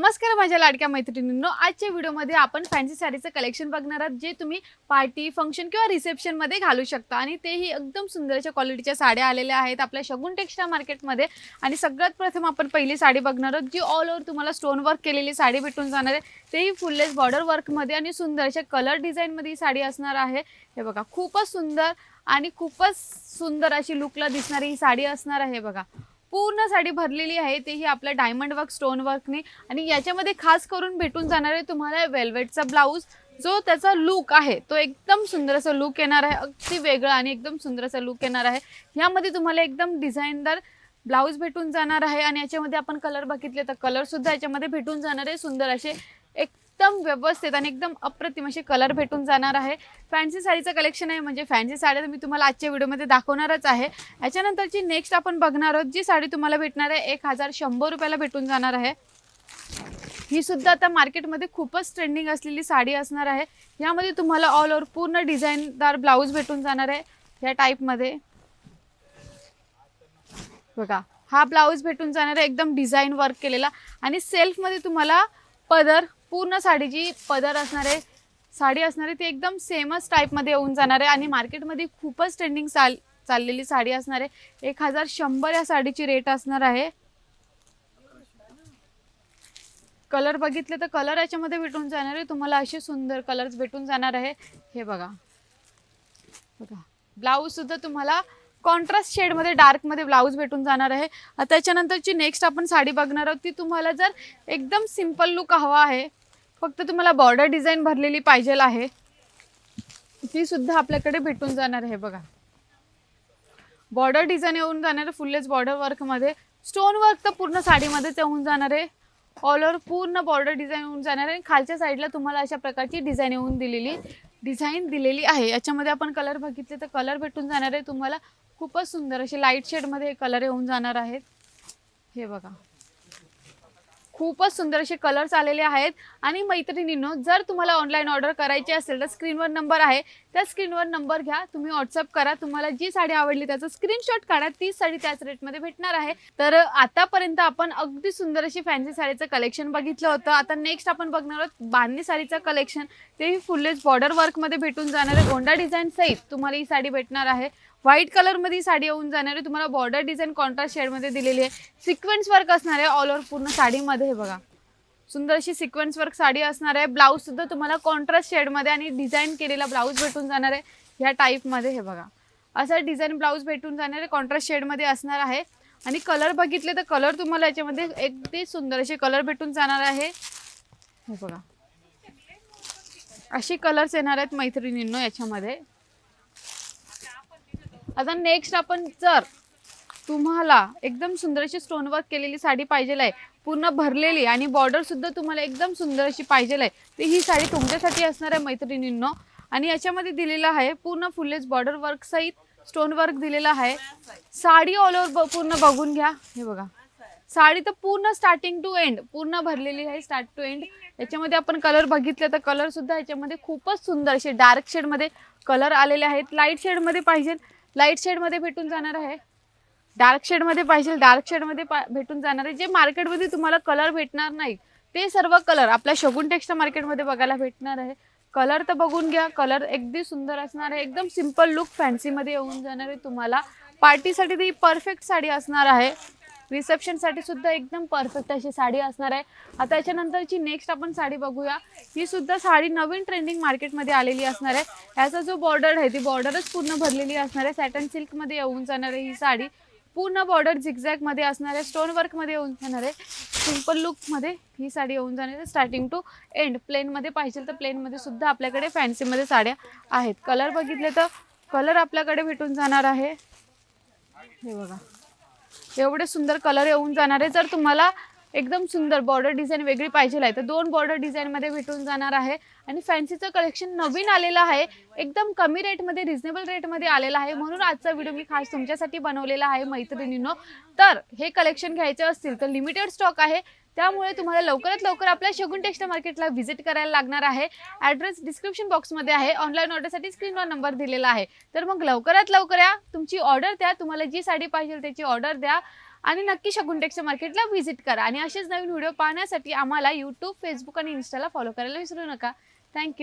नमस्कार माझ्या लाडक्या मैत्रिणींनो, आजच्या व्हिडिओमध्ये आपण फॅन्सी साडीचं कलेक्शन बघणार आहोत जे तुम्ही पार्टी फंक्शन किंवा रिसेप्शन मध्ये घालू शकता आणि तेही एकदम सुंदर अशा क्वालिटीच्या साड्या आलेल्या आहेत आपल्या शगुन टेक्सटाईल मार्केटमध्ये। आणि सगळ्यात प्रथम आपण पहिली साडी बघणार आहोत जी ऑल ओव्हर तुम्हाला स्टोन वर्क केलेली साडी भेटून जाणार आहे, तेही फुललेस बॉर्डर वर्क मध्ये आणि सुंदर अशा कलर डिझाइन मध्ये ही साडी असणार आहे। हे बघा, खूपच सुंदर आणि खूपच सुंदर अशी लुकला दिसणारी ही साडी असणार आहे। बघा, पूर्ण साडी भरलेली आहे तेही आपल्या डायमंड वर्क स्टोन वर्कने आणि याच्यामध्ये खास करून भेटून जाणार आहे तुम्हाला वेल्वेटचा ब्लाउज जो त्याचा लुक आहे तो एकदम सुंदर असा लुक येणार आहे, अगदी वेगळा आणि एकदम सुंदर असा लुक येणार आहे। यामध्ये तुम्हाला एकदम डिझाइनदार ब्लाउज भेटून जाणार आहे आणि याच्यामध्ये आपण कलर बघितले तर कलर सुद्धा याच्यामध्ये भेटून जाणार आहे। सुंदर असे एकदम व्यवस्थित आणि एकदम अप्रतिम असे कलर भेटून जाणार आहे। फॅन्सी साडीचं कलेक्शन आहे म्हणजे फॅन्सी साड्या मी तुम्हाला आजच्या व्हिडिओमध्ये दाखवणारच आहे। याच्यानंतरची नेक्स्ट आपण बघणार आहोत जी साडी तुम्हाला भेटणार आहे 1100 रुपयाला भेटून जाणार आहे। ही सुद्धा आता मार्केटमध्ये खूपच ट्रेंडिंग असलेली साडी असणार आहे। यामध्ये तुम्हाला ऑल ओव्हर पूर्ण डिझाइनदार ब्लाउज भेटून जाणार आहे या टाईपमध्ये। बघा, हा ब्लाउज भेटून जाणार आहे एकदम डिझाइन वर्क केलेला आणि सेल्फमध्ये तुम्हाला पदर, पूर्ण साडीची पदर असणार आहे, साडी असणार आहे ती एकदम सेमच टाईपमध्ये येऊन जाणार आहे आणि मार्केटमध्ये खूपच ट्रेंडिंग चाललेली साडी असणार आहे। 1100 या साडीची रेट असणार आहे। कलर बघितले तर कलर याच्यामध्ये भेटून जाणार आहे तुम्हाला, असे सुंदर कलर्स भेटून जाणार आहे। हे बघा, ब्लाउज सुद्धा तुम्हाला कॉन्ट्रास्ट शेड मध्ये डार्क मध्ये ब्लाउज भेटून जाणार आहे। आता त्याच्यानंतरची नेक्स्ट आपण साडी बघणार आहोत ती तुम्हाला जर एकदम सिंपल लुक हवा आहे, फक्त तुम्हाला बॉर्डर डिझाइन भरलेली पाहिजे आहे, ती सुद्धा आपल्याकडे भेटून जाणार आहे। बघा, बॉर्डर डिझाइन येऊन जाणार आहे फुललेस बॉर्डर वर्क मध्ये, स्टोन वर्क तर पूर्ण साडीमध्येच येऊन जाणार आहे। ऑल ओव्हर पूर्ण बॉर्डर डिझाइन येऊन जाणार आहे। खालच्या साईडला तुम्हाला अशा प्रकारची डिझाइन दिलेली आहे। याच्यामध्ये आपण कलर बघितले तर कलर भेटून जाणार आहे तुम्हाला, खूपच सुंदर असे लाईट शेड मध्ये कलर येऊन जाणार आहेत। हे बघा, खूपच सुंदर असे कलर्स आलेले आहेत। आणि मैत्रिणींनो, जर तुम्हाला ऑनलाईन ऑर्डर करायची असेल तर स्क्रीनवर नंबर आहे, त्या स्क्रीनवर नंबर घ्या, तुम्ही व्हॉट्सअप करा, तुम्हाला जी साडी आवडली त्याचा स्क्रीनशॉट काढा, तीच साडी त्याच रेटमध्ये भेटणार आहे। तर आतापर्यंत आपण अगदी सुंदर अशी फॅन्सी साडीचं कलेक्शन बघितलं होतं। आता नेक्स्ट आपण बघणार आहोत बांधणी साडीचं कलेक्शन, तेही फुललेस बॉर्डर वर्कमध्ये भेटून जाणार आहे। गोंडा डिझाइन सहित तुम्हाला ही साडी भेटणार आहे। व्हाईट कलर मध्ये साडी येऊन जाणार आहे तुम्हाला, बॉर्डर डिझाइन कॉन्ट्रास्ट शेड मध्ये दिलेली आहे, सिक्वेन्स वर्क असणार आहे ऑल ओव्हर पूर्ण साडीमध्ये। हे बघा, सुंदर अशी सिक्वेन्स वर्क साडी असणार आहे। ब्लाउज सुद्धा तुम्हाला कॉन्ट्रास्ट शेड मध्ये आणि डिझाइन केलेला ब्लाउज भेटून जाणार आहे ह्या टाईप मध्ये। हे बघा, असा डिझाइन ब्लाउज भेटून जाणार आहे, कॉन्ट्रास्ट शेड मध्ये असणार आहे। आणि कलर बघितले तर कलर तुम्हाला याच्यामध्ये अगदी सुंदर असे कलर भेटून जाणार आहे। हे बघा, अशी कलर्स येणार आहेत मैत्रिणींनो याच्यामध्ये। आता नेक्स्ट आपण, जर तुम्हाला एकदम सुंदर अशी स्टोन वर्क केलेली साडी पाहिजे आहे, पूर्ण भरलेली आणि बॉर्डर सुद्धा तुम्हाला एकदम सुंदर अशी पाहिजे आहे, तर ही साडी तुमच्यासाठी असणार आहे मैत्रिणींनो। आणि याच्यामध्ये दिलेला आहे पूर्ण फुललेस बॉर्डर वर्क सहित स्टोन वर्क दिलेला आहे। साडी ऑल ओव्हर पूर्ण बघून घ्या। हे बघा, साडी तर पूर्ण स्टार्टिंग टू एंड पूर्ण भरलेली आहे, स्टार्ट टू एंड। याच्यामध्ये आपण कलर बघितले तर कलर सुद्धा याच्यामध्ये खूपच सुंदर असे डार्क शेड मध्ये कलर आलेले आहेत। लाईट शेड मध्ये पाहिजे लाईट शेड मध्ये भेटून जाणार आहे, डार्क शेड मध्ये पाहिजे डार्क शेड मध्ये भेटून जाणार आहे। जे मार्केटमध्ये तुम्हाला कलर भेटणार नाही ते सर्व कलर आपल्या शगुन टेक्सटाईल मार्केटमध्ये बघायला भेटणार आहे। कलर तर बघून घ्या, कलर अगदी सुंदर असणार आहे, एकदम सिंपल लुक फॅन्सी मध्ये येऊन जाणार आहे तुम्हाला। पार्टीसाठी ती परफेक्ट साडी असणार आहे, रिसेप्शन साठी सुद्धा एकदम परफेक्ट अशी साडी असणार आहे। आता याच्यानंतरची नेक्स्ट आपण साडी बघूया, ही सुद्धा साडी नवीन ट्रेंडिंग मार्केटमध्ये आलेली असणार आहे। याचा जो बॉर्डर आहे ती बॉर्डरच पूर्ण भरलेली असणार आहे, सॅटन सिल्क मध्ये येऊन जाणार आहे ही साडी। पूर्ण बॉर्डर झिगझॅग मध्ये असणार आहे, स्टोन वर्क मध्ये येऊन जाणार आहे, सिंपल लुक मध्ये ही साडी येऊन जाणार आहे। स्टार्टिंग टू एंड प्लेन मध्ये पाहिजे तर प्लेन मध्ये सुद्धा आपल्याकडे फॅन्सी मध्ये साड्या आहेत। कलर बघितले तर कलर आपल्याकडे भेटून जाणार आहे। हे बघा, एवढे सुंदर कलर येऊन जाणार आहे। जर तुम्हाला एकदम सुंदर बॉर्डर डिझाइन वेगळी पाहिजे आहे तर 2 बॉर्डर डिझाइन मध्ये भेटून जाणार आहे। आणि फॅन्सीचं कलेक्शन नवीन आलेलं आहे, एकदम कमी रेट मध्ये, रिजनेबल रेट मध्ये आलेला आहे, म्हणून आजचा व्हिडिओ मी खास तुमच्यासाठी बनवलेला आहे मैत्रिणींनो। तर हे कलेक्शन घ्यायचे असतील तर लिमिटेड स्टॉक आहे, त्यामुळे तुम्हाला लवकरात लवकर आपल्या शगुन टेक्सटाईल मार्केटला व्हिजिट करायला लागणार आहे। ॲड्रेस डिस्क्रिप्शन बॉक्समध्ये आहे, ऑनलाईन ऑर्डरसाठी स्क्रीनवर नंबर दिलेला आहे। तर मग लवकरात लवकर या, तुमची ऑर्डर द्या, तुम्हाला जी साडी पाहिजे त्याची ऑर्डर द्या आणि नक्की शगुन टेक्सटाईल मार्केटला व्हिजिट करा आणि असेच नवीन व्हिडिओ पाहण्यासाठी आम्हाला यूट्यूब, फेसबुक आणि इन्स्टाला फॉलो करायला विसरू नका. थँक्यू.